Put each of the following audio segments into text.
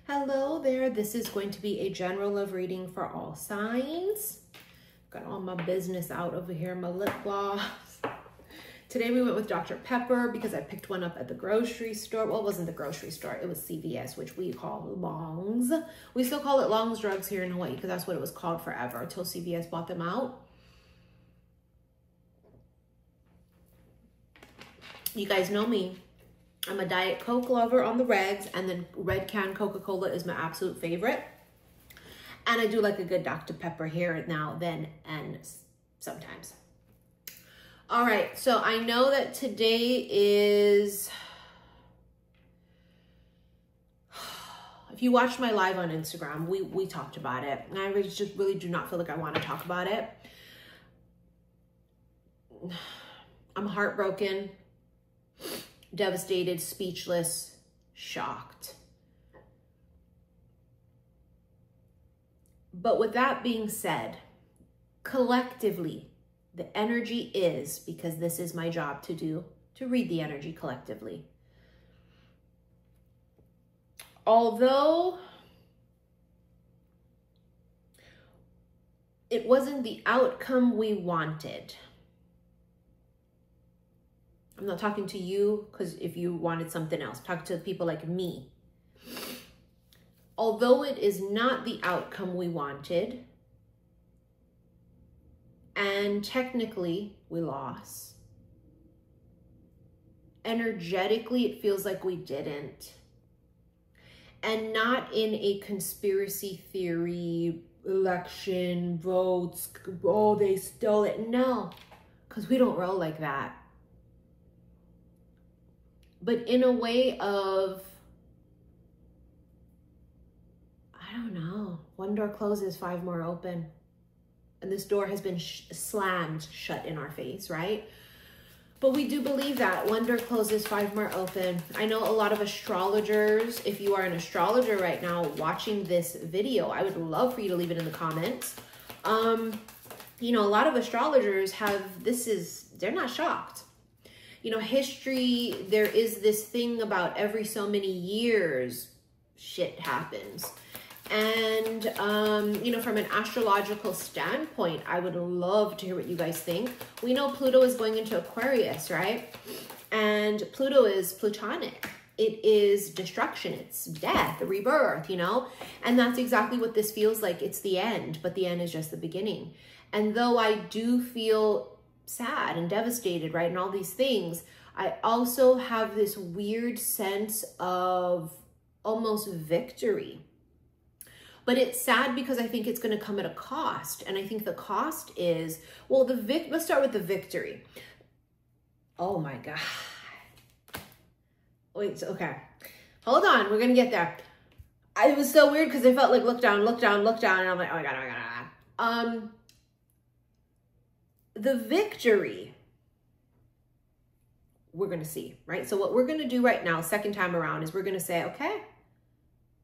Hello there, this is going to be a general love reading for all signs. Got all my business out over here, my lip gloss. Today we went with Dr. Pepper because I picked one up at the grocery store. Well, it wasn't the grocery store, it was CVS, which we call Long's. We still call it Long's Drugs here in Hawaii because that's what it was called forever until CVS bought them out. You guys know me. I'm a Diet Coke lover on the regs, and then red can Coca-Cola is my absolute favorite. And I do like a good Dr. Pepper here now, then, and sometimes. All right, so I know that today is, if you watched my live on Instagram, we talked about it. And I just really do not feel like I want to talk about it. I'm heartbroken, devastated, speechless, shocked. But with that being said, collectively, the energy is, because this is my job to do, to read the energy collectively. Although it wasn't the outcome we wanted, I'm not talking to you because if you wanted something else, I'm talking to people like me. Although it is not the outcome we wanted, and technically we lost, energetically it feels like we didn't. And not in a conspiracy theory, election, votes, oh, they stole it. No, because we don't roll like that. But in a way of, I don't know, one door closes, five more open. And this door has been slammed shut in our face, right? But we do believe that one door closes, five more open. I know a lot of astrologers, if you are an astrologer right now watching this video, I would love for you to leave it in the comments. You know, a lot of astrologers have, they're not shocked. You know, history, there is this thing about every so many years, shit happens. And, you know, from an astrological standpoint, I would love to hear what you guys think. We know Pluto is going into Aquarius, right? And Pluto is Plutonic. It is destruction. It's death, rebirth, you know? And that's exactly what this feels like. It's the end, but the end is just the beginning. And though I do feel sad and devastated, right, and all these things, I also have this weird sense of almost victory. But it's sad because I think it's going to come at a cost. And I think the cost is, well, let's start with the victory. Oh my God. Wait, okay. Hold on, we're going to get there. It was so weird because I felt like look down, look down, look down, and I'm like, oh my God, oh my God, oh my God. The victory, we're going to see, right? So what we're going to do right now, second time around, is we're going to say, okay,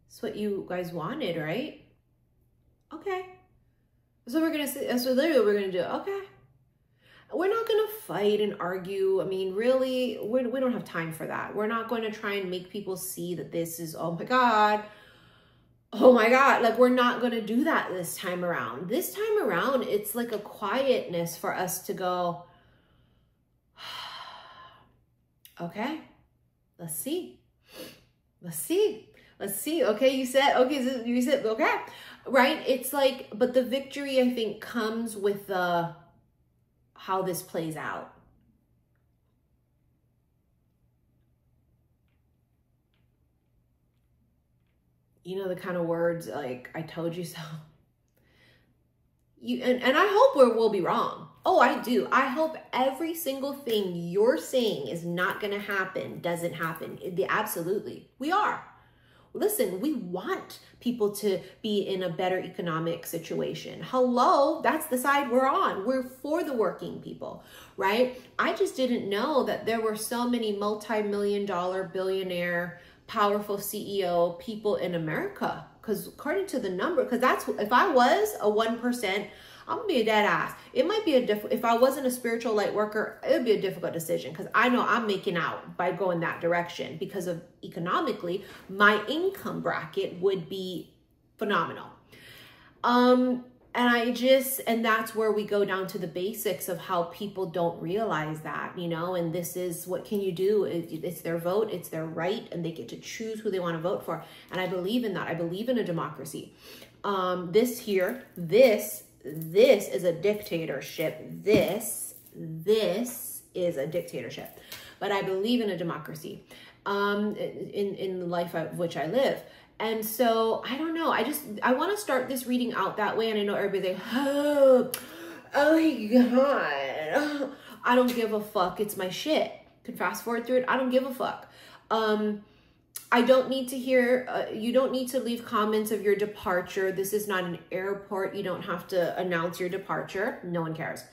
that's what you guys wanted, right? Okay. So we're going to say, that's what literally we're going to do. Okay. We're not going to fight and argue. I mean, really, we don't have time for that. We're not going to try and make people see that this is, oh my God, like we're not going to do that this time around. This time around, it's like a quietness for us to go, okay, let's see. Okay, you said, okay, right? It's like, but the victory, I think, comes with how this plays out. You know, the kind of words like, I told you so. And I hope we'll be wrong. Oh, I do. I hope every single thing you're saying is not going to happen, doesn't happen. Absolutely. We are. Listen, we want people to be in a better economic situation. Hello, that's the side we're on. We're for the working people, right? I just didn't know that there were so many multi-million-dollar, billionaire, powerful CEO people in America. Because according to the number, because that's, if I was a 1%, I'm gonna be a dead ass. It might be if I wasn't a spiritual light worker, it would be a difficult decision, because I know I'm making out by going that direction, because of economically, my income bracket would be phenomenal. And that's where we go down to the basics of how people don't realize that, you know, and this is, what can you do? It's their vote, it's their right, and they get to choose who they want to vote for. And I believe in that. I believe in a democracy. This is a dictatorship. This is a dictatorship, but I believe in a democracy, in the life of which I live. And so, I don't know. I want to start this reading out that way. And I know everybody's like, oh my God. I don't give a fuck. It's my shit. Can fast forward through it. I don't give a fuck. I don't need to hear, you don't need to leave comments of your departure. This is not an airport. You don't have to announce your departure. No one cares.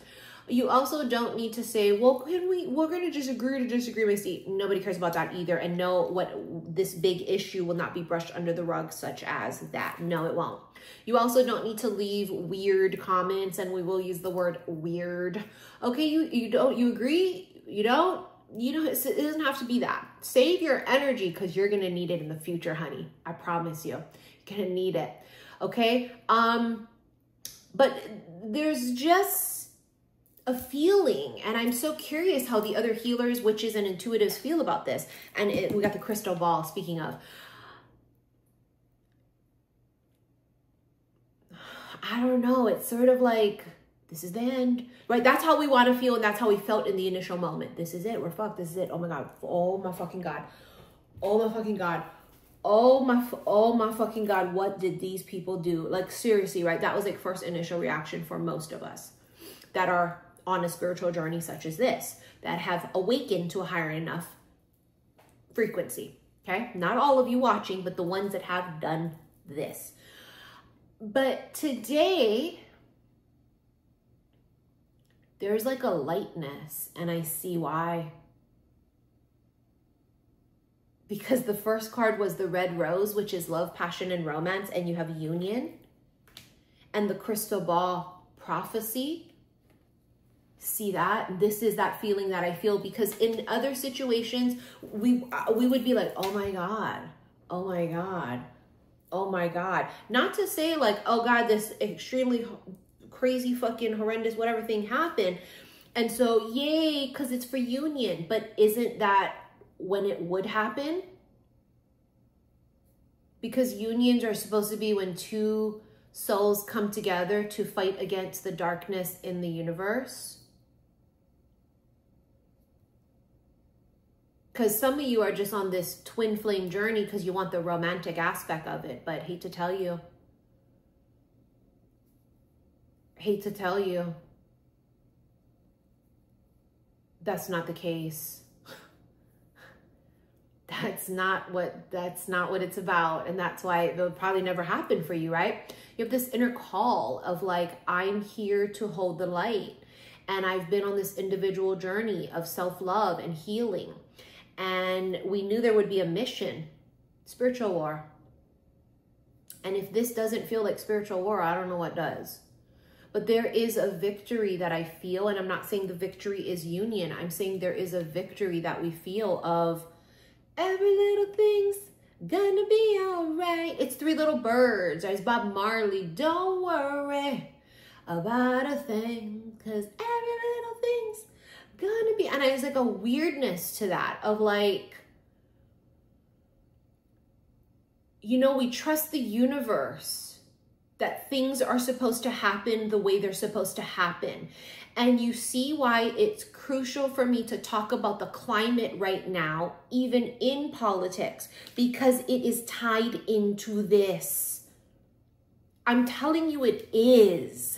You also don't need to say, well, we're going to just agree to disagree with Steve. Nobody cares about that either. And no, what this big issue will not be brushed under the rug, such as that. No, it won't. You also don't need to leave weird comments, and we will use the word weird. Okay, you agree? You don't? It doesn't have to be that. Save your energy, because you're going to need it in the future, honey. I promise you. You're going to need it. Okay? But there's just a feeling, and I'm so curious how the other healers, witches, and intuitives feel about this. And we got the crystal ball, speaking of. I don't know. It's sort of like, this is the end, right? That's how we want to feel, and that's how we felt in the initial moment. This is it. We're fucked. This is it. Oh my God. Oh my fucking God. Oh my fucking God. Oh my fucking God. What did these people do? Like, seriously, right? That was like first initial reaction for most of us that are on a spiritual journey such as this, that have awakened to a higher enough frequency. Okay. Not all of you watching, but the ones that have done this. But today, there's like a lightness, and I see why. Because the first card was the red rose, which is love, passion, and romance, and you have union. And the crystal ball, prophecy. See that? This is that feeling that I feel, because in other situations, we would be like, oh my God, oh my God, oh my God. Not to say like, oh God, this extremely crazy fucking horrendous whatever thing happened, and so yay, because it's for union. But isn't that when it would happen? Because unions are supposed to be when two souls come together to fight against the darkness in the universe. Because some of you are just on this twin flame journey because you want the romantic aspect of it. But hate to tell you, that's not the case. That's not what it's about. And that's why it'll probably never happen for you, right? You have this inner call of like, I'm here to hold the light. And I've been on this individual journey of self-love and healing. And we knew there would be a mission, spiritual war. And if this doesn't feel like spiritual war, I don't know what does. But there is a victory that I feel, and I'm not saying the victory is union. I'm saying there is a victory that we feel of every little thing's gonna be all right. It's Three Little Birds. There's Bob Marley. Don't worry about a thing, because every little thing's gonna be, and there's like a weirdness to that of like, you know, we trust the universe that things are supposed to happen the way they're supposed to happen. And you see why it's crucial for me to talk about the climate right now, even in politics, because it is tied into this. I'm telling you, it is.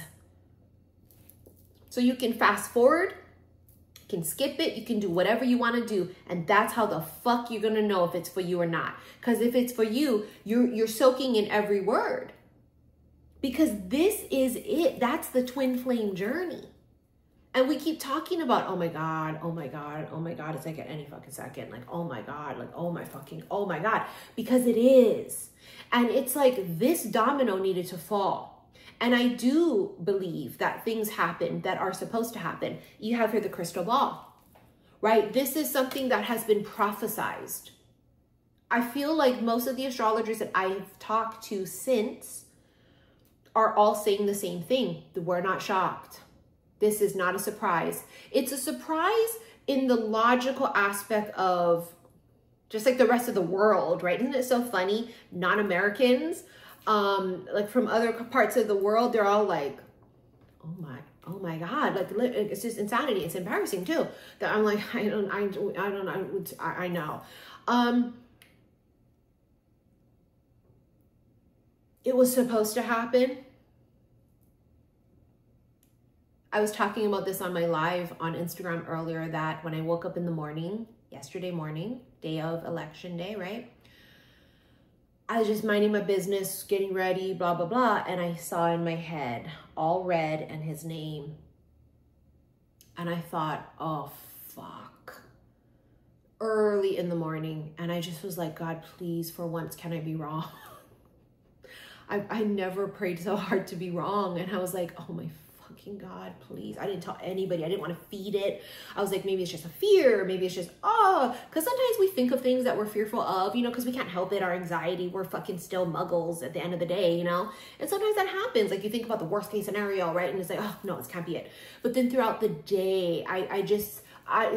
So you can fast forward, you can skip it, you can do whatever you want to do, and that's how the fuck you're gonna know if it's for you or not. Because if it's for you, you're soaking in every word. Because this is it. That's the twin flame journey. And we keep talking about, oh my God, oh my God, oh my God. It's like at any fucking second, like, oh my God, like, oh my fucking, oh my God. Because it is. And it's like this domino needed to fall. And I do believe that things happen that are supposed to happen. You have here the crystal ball, right? This is something that has been prophesized. I feel like most of the astrologers that I've talked to since are all saying the same thing. We're not shocked. This is not a surprise. It's a surprise in the logical aspect of just like the rest of the world, right? Isn't it so funny? Non-Americans, like from other parts of the world, they're all like, oh my God, like it's just insanity. It's embarrassing too. That I'm like, I don't know. I know. It was supposed to happen. I was talking about this on my live on Instagram earlier, that when I woke up in the morning, yesterday morning, day of election day, right? I was just minding my business, getting ready, blah, blah, blah. And I saw in my head, all red and his name. And I thought, oh, fuck. Early in the morning. And I just was like, God, please, for once, can I be wrong? I never prayed so hard to be wrong. And I was like, oh my fucking God, please. I didn't tell anybody. I didn't want to feed it. I was like, maybe it's just a fear. Maybe it's just, because sometimes we think of things that we're fearful of, you know, because we can't help it. Our anxiety, we're fucking still muggles at the end of the day, you know? And sometimes that happens. Like you think about the worst case scenario, right? And it's like, oh no, this can't be it. But then throughout the day,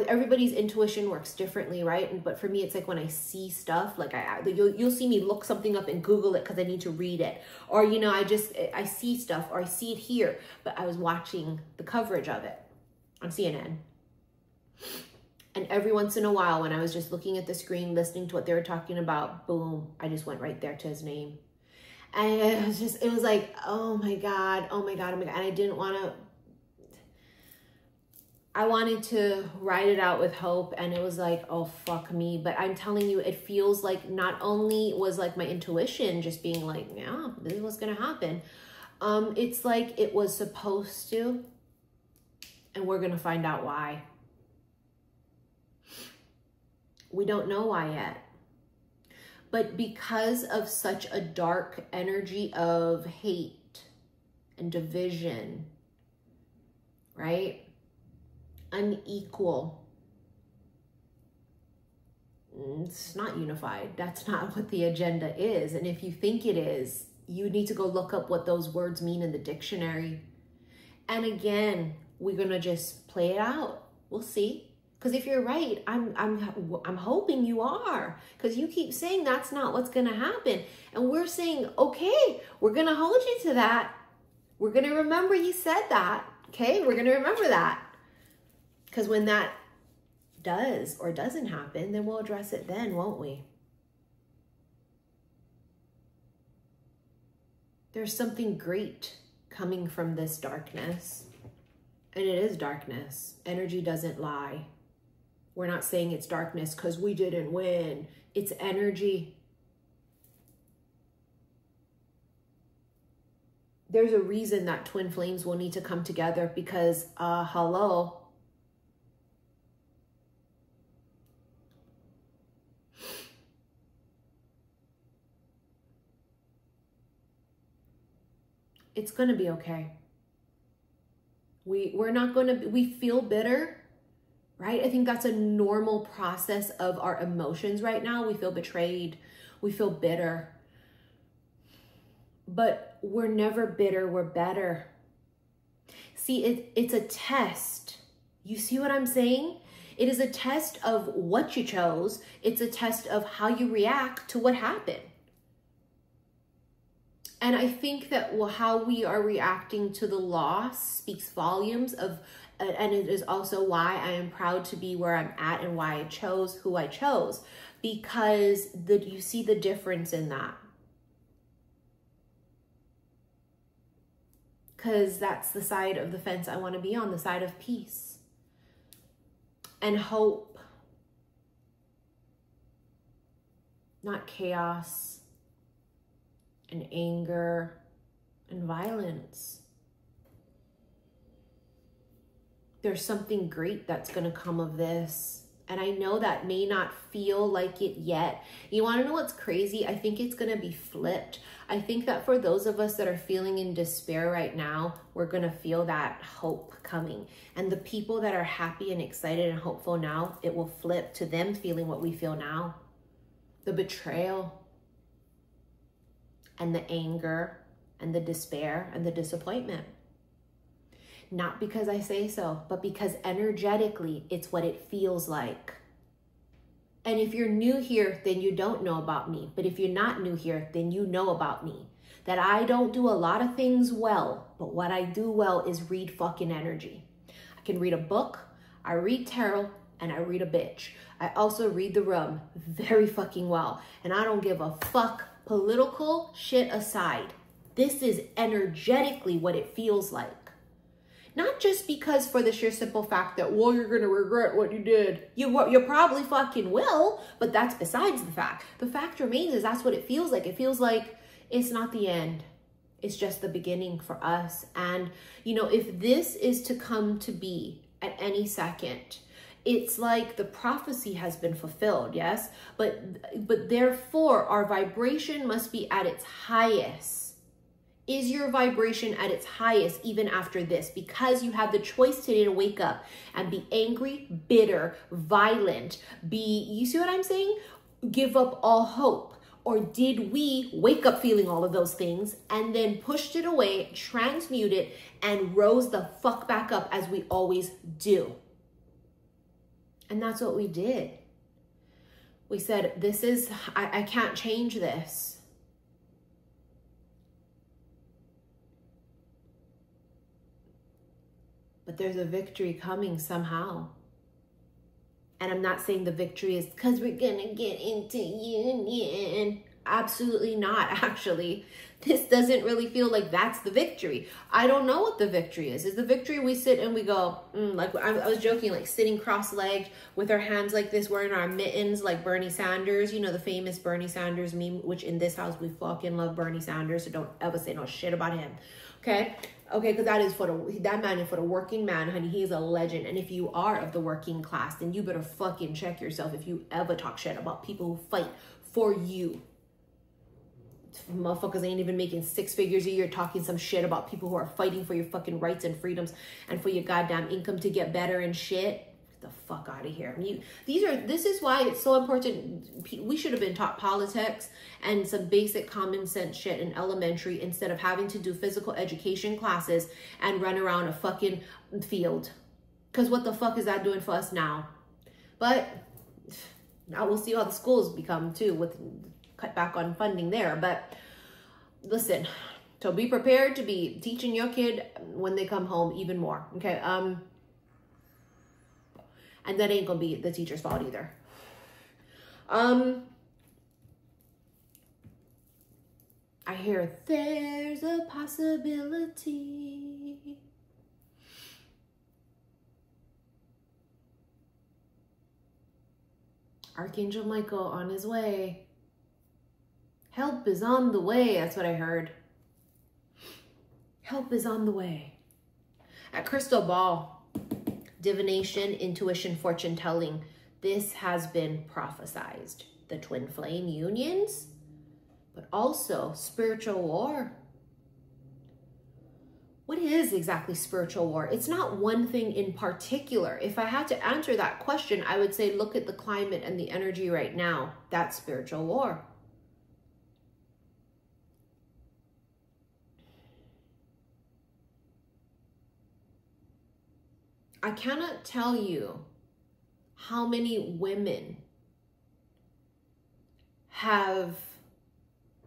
everybody's intuition works differently, right? But for me, it's like when I see stuff, like you'll see me look something up and Google it because I need to read it, or you know, I see stuff, or I see it here. But I was watching the coverage of it on CNN, and every once in a while, when I was just looking at the screen, listening to what they were talking about, boom, I just went right there to his name, and it was like, oh my God, oh my God, oh my God, and I didn't want to. I wanted to write it out with hope, and it was like, oh, fuck me. But I'm telling you, it feels like not only was like my intuition just being like, yeah, this is what's going to happen. It's like it was supposed to, and we're going to find out why. We don't know why yet. But because of such a dark energy of hate and division, right? Unequal. It's not unified. That's not what the agenda is. And if you think it is, you need to go look up what those words mean in the dictionary. And again, we're gonna just play it out. We'll see. Because if you're right, I'm hoping you are. Because you keep saying that's not what's gonna happen, and we're saying, okay, we're gonna hold you to that. We're gonna remember you said that. Okay, we're gonna remember that. Because when that does or doesn't happen, then we'll address it then, won't we? There's something great coming from this darkness. And it is darkness. Energy doesn't lie. We're not saying it's darkness because we didn't win. It's energy. There's a reason that twin flames will need to come together because, hello. It's going to be okay. We're not going to, we feel bitter, right? I think that's a normal process of our emotions right now. We feel betrayed. We feel bitter. But we're never bitter. We're better. See, it's a test. You see what I'm saying? It is a test of what you chose. It's a test of how you react to what happened. And I think that how we are reacting to the loss speaks volumes of, and it is also why I am proud to be where I'm at and why I chose who I chose, because you see the difference in that. Because that's the side of the fence I want to be on, the side of peace and hope, not chaos and anger and violence. There's something great that's going to come of this. And I know that may not feel like it yet. You want to know what's crazy? I think it's going to be flipped. I think that for those of us that are feeling in despair right now, we're going to feel that hope coming. And the people that are happy and excited and hopeful now, it will flip to them feeling what we feel now. The betrayal and the anger and the despair and the disappointment. Not because I say so, but because energetically, it's what it feels like. And if you're new here, then you don't know about me. But if you're not new here, then you know about me. That I don't do a lot of things well, but what I do well is read fucking energy. I can read a book, I read tarot, and I read a bitch. I also read the room very fucking well. And I don't give a fuck, political shit aside. This is energetically what it feels like. Not just because for the sheer simple fact that, well, you're going to regret what you did. You probably fucking will, but that's besides the fact. The fact remains is that's what it feels like. It feels like it's not the end. It's just the beginning for us. And, you know, if this is to come to be at any second, it's like the prophecy has been fulfilled, yes? But therefore, our vibration must be at its highest. Is your vibration at its highest even after this? Because you have the choice today to wake up and be angry, bitter, violent, you see what I'm saying? Give up all hope. Or did we wake up feeling all of those things and then pushed it away, transmute it, and rose the fuck back up as we always do? And that's what we did. We said, I can't change this. But there's a victory coming somehow. And I'm not saying the victory is because we're going to get into union. Absolutely not, actually. This doesn't really feel like that's the victory. I don't know what the victory is. Is the victory we sit and we go, like I was joking, like sitting cross-legged with our hands like this, wearing our mittens like Bernie Sanders, you know, the famous Bernie Sanders meme, which in this house, we fucking love Bernie Sanders. So don't ever say no shit about him. Okay? Okay, because that man is for the working man, honey. He is a legend. And if you are of the working class, then you better fucking check yourself if you ever talk shit about people who fight for you. Motherfuckers ain't even making 6 figures a year talking some shit about people who are fighting for your fucking rights and freedoms and for your goddamn income to get better and shit. Get the fuck out of here. This is why it's so important. We should have been taught politics and some basic common sense shit in elementary instead of having to do physical education classes and run around a fucking field. Because what the fuck is that doing for us now? But now we'll see how the schools become too, with cut back on funding there. But listen, so be prepared to be teaching your kid when they come home even more. Okay. And that ain't gonna be the teacher's fault either. I hear there's a possibility. Archangel Michael on his way. Help is on the way. That's what I heard. Help is on the way. At Crystal Ball, divination, intuition, fortune telling, this has been prophesized. The twin flame unions, but also spiritual war. What is exactly spiritual war? It's not one thing in particular. If I had to answer that question, I would say, look at the climate and the energy right now. That's spiritual war. I cannot tell you how many women have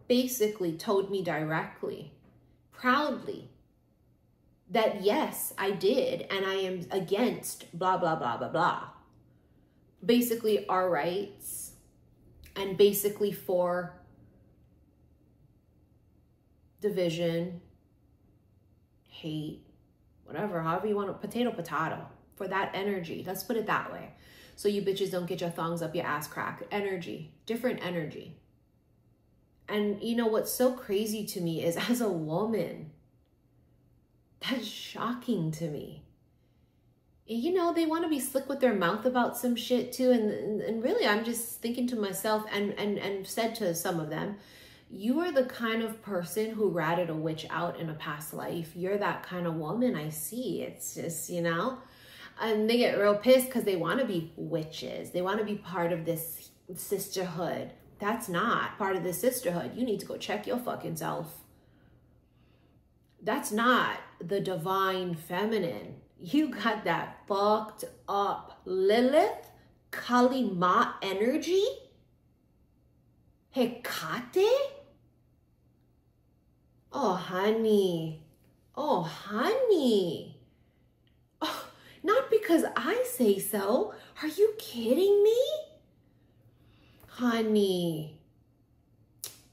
basically told me directly, proudly, that yes, I did, and I am against blah, blah, blah, blah, blah. Basically our rights, and basically for division, hate, whatever, however you want to, potato, for that energy. Let's put it that way. So you bitches don't get your thongs up your ass crack. Energy, different energy. And you know what's so crazy to me is, as a woman, that's shocking to me. You know, they want to be slick with their mouth about some shit too. And really, I'm just thinking to myself and said to some of them, you are the kind of person who ratted a witch out in a past life. You're that kind of woman I see. It's just, you know, and they get real pissed because they want to be witches. They want to be part of this sisterhood. That's not part of the sisterhood. You need to go check your fucking self. That's not the divine feminine. You got that fucked up Lilith, Kali Ma energy, Hecate. Oh, honey. Oh, honey. Oh, not because I say so. Are you kidding me? Honey.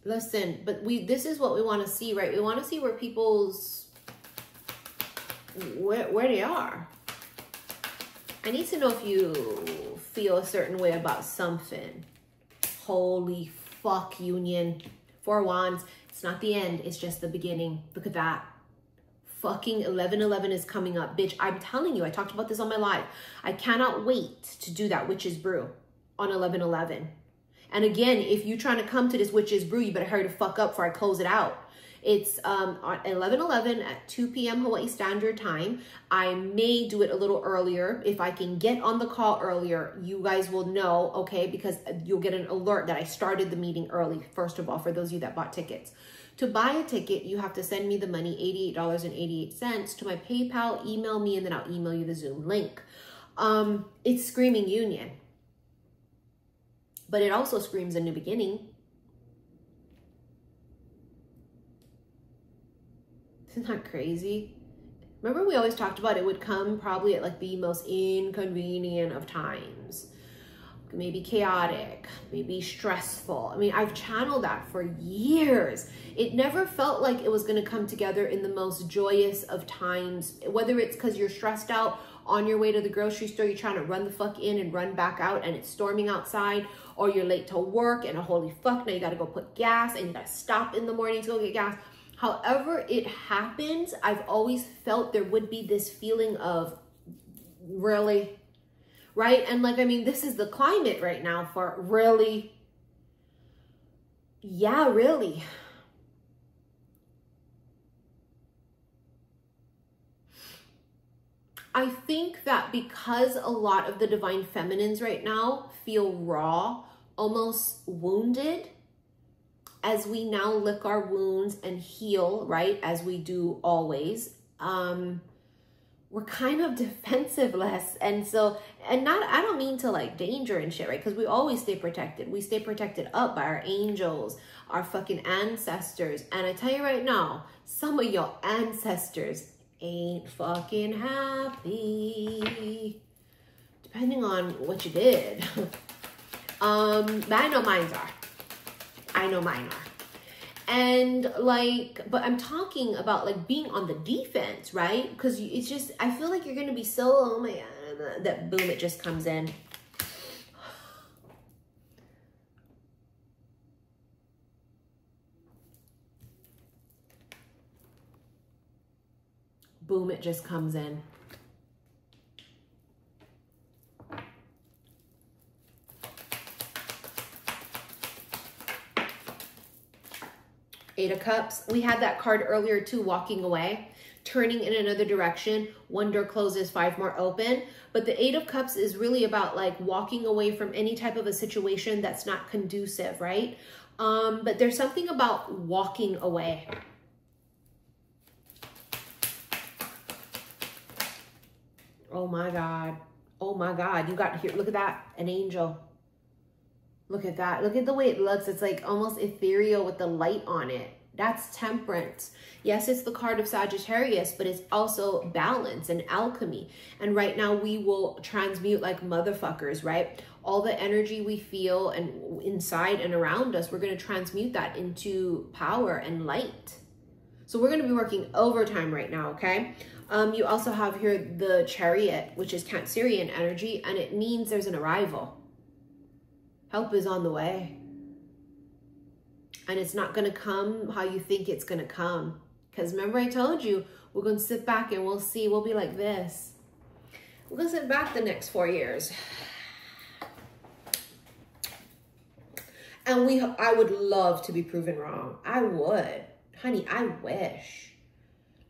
Listen, but this is what we want to see, right? We want to see where people's, where they are. I need to know if you feel a certain way about something. Holy fuck, Union. 4 Wands. It's not the end. It's just the beginning. Look at that. Fucking 11/11 is coming up. Bitch, I'm telling you, I talked about this on my live. I cannot wait to do that witch's brew on 11/11. And again, if you're trying to come to this witch's brew, you better hurry the fuck up before I close it out. It's on 11/11 at 2 p.m. Hawaii Standard Time. I may do it a little earlier. If I can get on the call earlier, you guys will know, okay? Because you'll get an alert that I started the meeting early, first of all, for those of you that bought tickets. To buy a ticket, you have to send me the money, $88.88, to my PayPal, email me, and then I'll email you the Zoom link. It's screaming union. But it also screams a new beginning. Isn't that crazy? Remember we always talked about it would come probably at like the most inconvenient of times. Maybe chaotic, maybe stressful. I mean, I've channeled that for years. It never felt like it was going to come together in the most joyous of times, whether it's because you're stressed out on your way to the grocery store, you're trying to run the fuck in and run back out and it's storming outside, or you're late to work and holy fuck, now you got to go put gas and you got to stop in the morning to go get gas. However it happens, I've always felt there would be this feeling of really, right? And like, I mean, this is the climate right now for really, yeah, really. I think that because a lot of the divine feminines right now feel raw, almost wounded, as we now lick our wounds and heal, right, as we do always, we're kind of defensiveless. And so, and not, I don't mean to like danger and shit, right? Because we always stay protected. We stay protected up by our angels, our fucking ancestors. And I tell you right now, some of your ancestors ain't fucking happy. Depending on what you did. But I know mine are. I know mine are. And like, but I'm talking about like being on the defense, right? Because it's just, I feel like you're going to be so, oh my God, that boom, it just comes in. Boom, it just comes in. Eight of Cups. We had that card earlier too, walking away, turning in another direction. One door closes, 5 more open. But the Eight of Cups is really about like walking away from any type of a situation that's not conducive, right? But there's something about walking away. Oh my God. Oh my God. You got here. Look at that. An angel. Look at that. Look at the way it looks. It's like almost ethereal with the light on it. That's Temperance. Yes, it's the card of Sagittarius, but it's also balance and alchemy. And right now we will transmute like motherfuckers, right? All the energy we feel and inside and around us, we're going to transmute that into power and light. So we're going to be working overtime right now, okay? You also have here the Chariot, which is Cancerian energy, and it means there's an arrival. Help is on the way. And it's not going to come how you think it's going to come. Because remember I told you, we're going to sit back and we'll see. We'll be like this. We're gonna sit back the next 4 years. And I would love to be proven wrong. I would. Honey, I wish.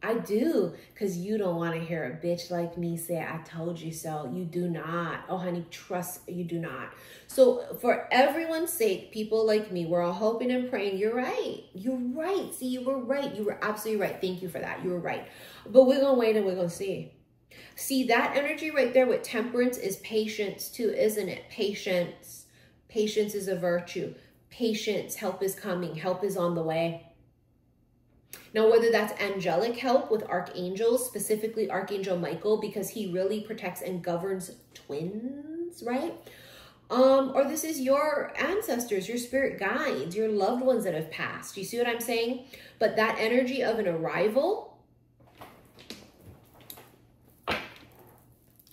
I do. Because you don't want to hear a bitch like me say, I told you so. You do not. Oh, honey, trust, you do not. So for everyone's sake, people like me, we're all hoping and praying. You're right. You're right. See, you were right. You were absolutely right. Thank you for that. You were right. But we're going to wait and we're going to see. See, that energy right there with temperance is patience too, isn't it? Patience. Patience is a virtue. Patience. Help is coming. Help is on the way. Now, whether that's angelic help with archangels, specifically Archangel Michael, because he really protects and governs twins, right? Or this is your ancestors, your spirit guides, your loved ones that have passed. You see what I'm saying? But that energy of an arrival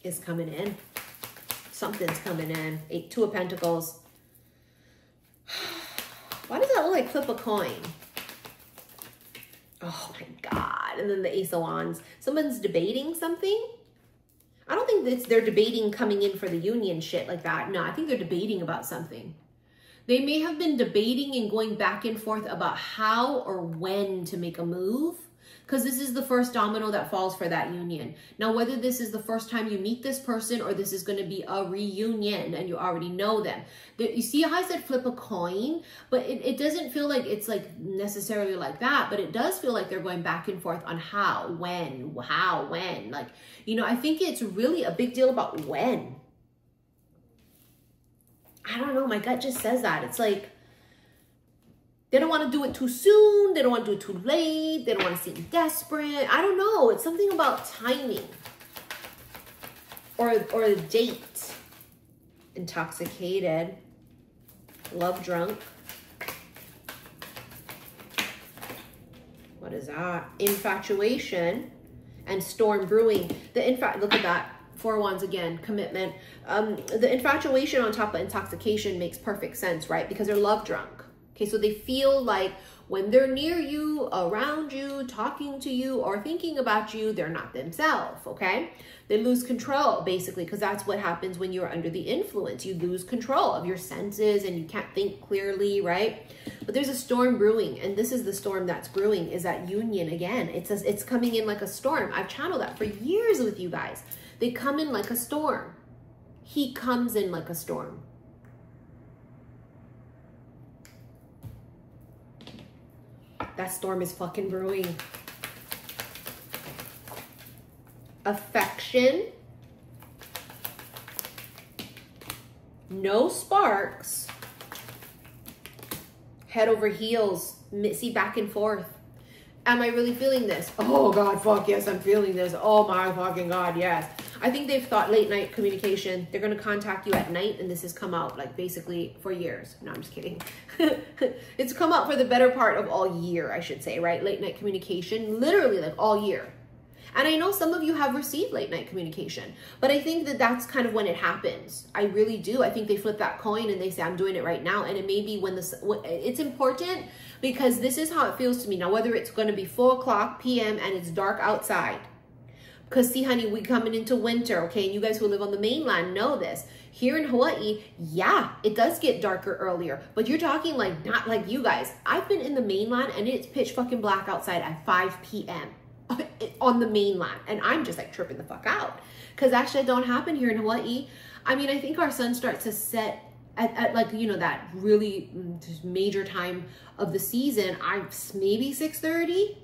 is coming in. Something's coming in. Two of Pentacles. Why does that look like flip a coin? Oh my God. And then the Ace of Wands. Someone's debating something. I don't think they're debating coming in for the union shit like that. No, I think they're debating about something. They may have been debating and going back and forth about how or when to make a move. Because this is the first domino that falls for that union. Now, whether this is the first time you meet this person or this is going to be a reunion and you already know them. You see how I said flip a coin? But it doesn't feel like it's like necessarily like that. But it does feel like they're going back and forth on how, when. Like, you know, I think it's really a big deal about when. I don't know. My gut just says that. It's like, they don't want to do it too soon. They don't want to do it too late. They don't want to seem desperate. I don't know. It's something about timing or a date. Intoxicated. Love drunk. What is that? Infatuation and storm brewing. Look at that. Four Wands again. Commitment. The infatuation on top of intoxication makes perfect sense, right? Because they're love drunk. Okay, so they feel like when they're near you, around you, talking to you, or thinking about you, they're not themselves, okay? They lose control, basically, because that's what happens when you're under the influence. You lose control of your senses and you can't think clearly, right? But there's a storm brewing, and this is the storm that's brewing, is that union again. It's coming in like a storm. I've channeled that for years with you guys. They come in like a storm. He comes in like a storm. That storm is fucking brewing. Affection. No sparks. Head over heels. See, back and forth. Am I really feeling this? Oh God, fuck yes, I'm feeling this. Oh my fucking God, yes. I think they've thought late night communication. They're going to contact you at night, and this has come out like basically for years. No, I'm just kidding. It's come out for the better part of all year, I should say, right? Late night communication, literally like all year. And I know some of you have received late night communication, but I think that that's kind of when it happens. I really do. I think they flip that coin and they say, I'm doing it right now. And it may be when it's important, because this is how it feels to me. Now, whether it's going to be 4:00 p.m. and it's dark outside. Because see, honey, we coming into winter, okay? And you guys who live on the mainland know this. Here in Hawaii, yeah, it does get darker earlier. But you're talking like, not like you guys. I've been in the mainland and it's pitch fucking black outside at 5 p.m. on the mainland. And I'm just like tripping the fuck out. Because that shit don't happen here in Hawaii. I mean, I think our sun starts to set at like, you know, that really major time of the season. Maybe 6:30.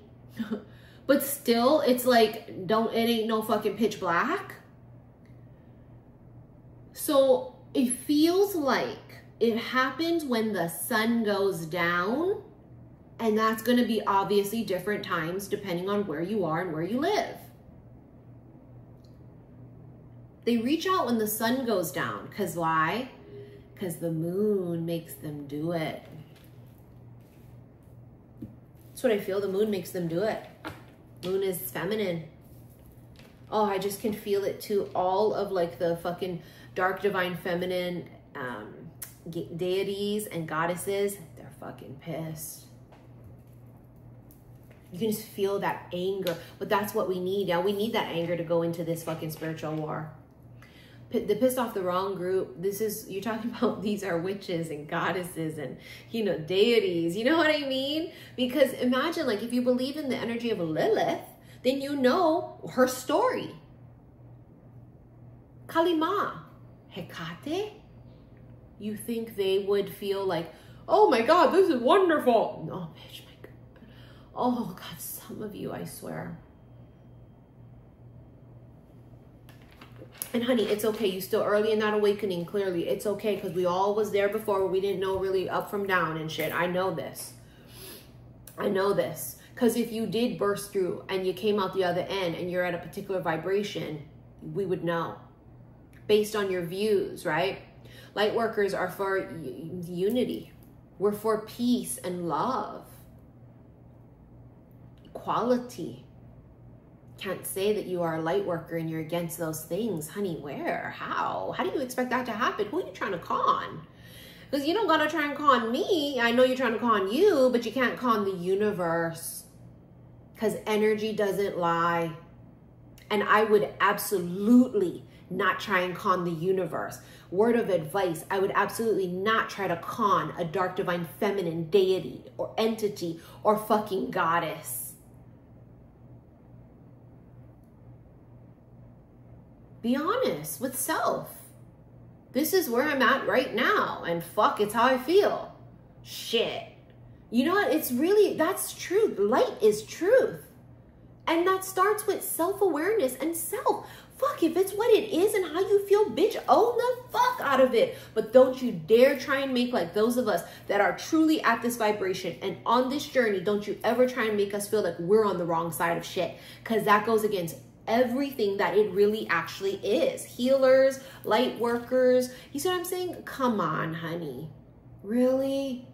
But still, it's like, it ain't no fucking pitch black. So it feels like it happens when the sun goes down. And that's going to be obviously different times depending on where you are and where you live. They reach out when the sun goes down. Because why? Because the moon makes them do it. That's what I feel. The moon makes them do it. Moon is feminine. Oh, I just can feel it too. All of like the fucking dark divine feminine deities and goddesses, they're fucking pissed. You can just feel that anger. But that's what we need. Yeah, we need that anger to go into this fucking spiritual war. They pissed off the wrong group. You're talking about, these are witches and goddesses and, you know, deities. You know what I mean? Because imagine, like, if you believe in the energy of Lilith, then you know her story. Kalima, Hecate, you think they would feel like, oh my God, this is wonderful. No, bitch, my God. Oh God, some of you, I swear. And honey, it's okay. You still early in that awakening, clearly. It's okay, because we all was there before, but we didn't know really up from down and shit. I know this. I know this. Because if you did burst through and you came out the other end and you're at a particular vibration, we would know. Based on your views, right? Light workers are for unity. We're for peace and love. Equality. Can't say that you are a light worker and you're against those things. Honey, where? How? How do you expect that to happen? Who are you trying to con? Because you don't gotta try and con me. I know you're trying to con you, but you can't con the universe. Because energy doesn't lie. And I would absolutely not try and con the universe. Word of advice, I would absolutely not try to con a dark divine feminine deity or entity or fucking goddess. Be honest with self. This is where I'm at right now. And fuck, it's how I feel. Shit. You know what? It's really, that's truth. Light is truth. And that starts with self-awareness and self. Fuck, if it's what it is and how you feel, bitch, own the fuck out of it. But don't you dare try and make, like those of us that are truly at this vibration and on this journey, don't you ever try and make us feel like we're on the wrong side of shit. Because that goes against everything that it really actually is. Healers, light workers. You see what I'm saying? Come on, honey. Really?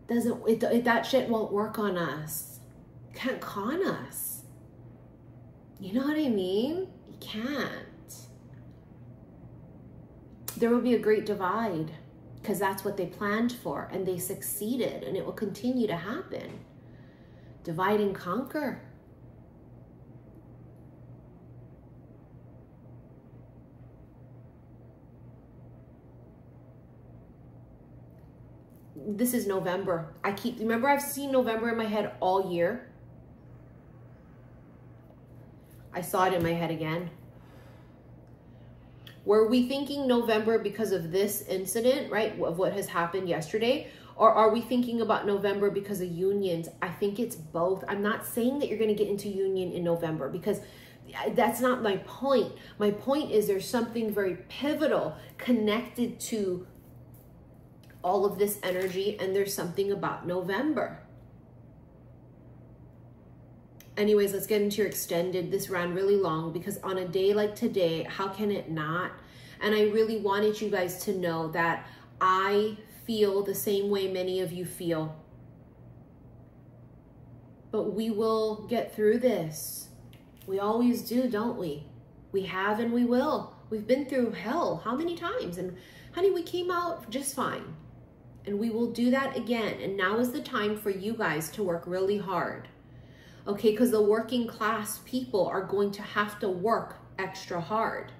That shit won't work on us. Can't con us. You know what I mean? You can't. There will be a great divide because that's what they planned for and they succeeded, and it will continue to happen. Divide and conquer. This is November. Remember I've seen November in my head all year. I saw it in my head again. Were we thinking November because of this incident, right? Of what has happened yesterday? Or are we thinking about November because of unions? I think it's both. I'm not saying that you're going to get into union in November because that's not my point. My point is there's something very pivotal connected to all of this energy, and there's something about November. Anyways, let's get into your extended. This ran really long because on a day like today, how can it not? And I really wanted you guys to know that I feel the same way many of you feel. But we will get through this. We always do, don't we? We have and we will. We've been through hell how many times? And honey, we came out just fine. And we will do that again. And now is the time for you guys to work really hard. Okay, because the working class people are going to have to work extra hard.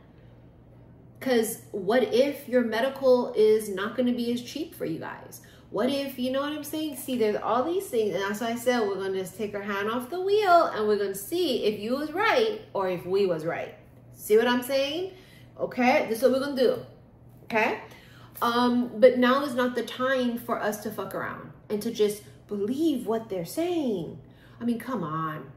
Because what if your medical is not going to be as cheap for you guys? What if, you know what I'm saying? See, there's all these things. And that's why I said we're going to just take our hand off the wheel and we're going to see if you was right or if we was right. See what I'm saying? Okay, this is what we're going to do. Okay? But now is not the time for us to fuck around and to just believe what they're saying. I mean, come on.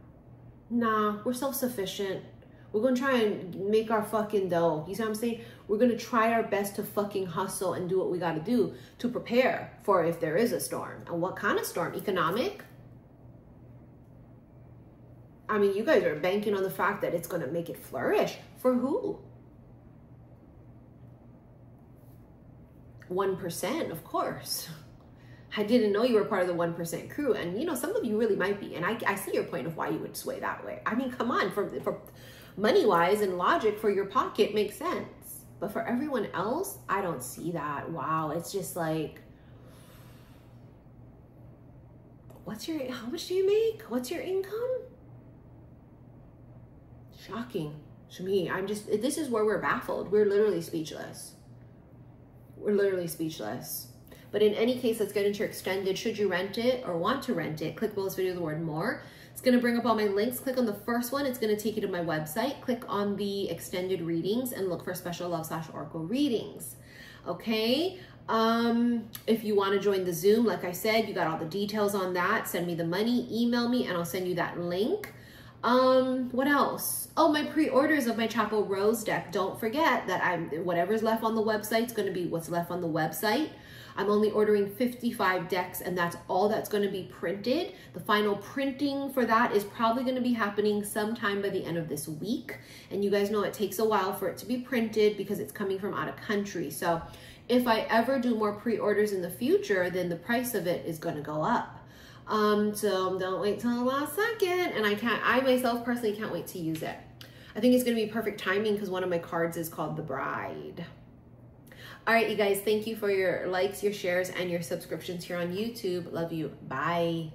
Nah, we're self-sufficient. We're going to try and make our fucking dough. You see what I'm saying? We're going to try our best to fucking hustle and do what we got to do to prepare for if there is a storm. And what kind of storm? Economic? I mean, you guys are banking on the fact that it's going to make it flourish. For who? 1%, of course. I didn't know you were part of the 1% crew. And, you know, some of you really might be. And I see your point of why you would sway that way. I mean, come on. For money-wise and logic for your pocket makes sense. But for everyone else, I don't see that. Wow. It's just like, how much do you make? What's your income? Shocking. To me, this is where we're baffled. We're literally speechless. We're literally speechless. But in any case, let's get into your extended. Should you rent it or want to rent it, click below this video the word more. It's going to bring up all my links. Click on the first one. It's going to take you to my website. Click on the extended readings and look for special love / oracle readings. Okay. If you want to join the Zoom, like I said, you got all the details on that. Send me the money, email me, and I'll send you that link. What else? Oh, my pre-orders of my Chapel Rose deck. Don't forget that whatever's left on the website is going to be what's left on the website. I'm only ordering 55 decks, and that's all that's going to be printed. The final printing for that is probably going to be happening sometime by the end of this week. And you guys know it takes a while for it to be printed because it's coming from out of country. So if I ever do more pre-orders in the future, then the price of it is going to go up. So don't wait till the last second. And I myself personally can't wait to use it. I think it's going to be perfect timing because one of my cards is called The Bride. All right, you guys, thank you for your likes, your shares, and your subscriptions here on YouTube. Love you. Bye.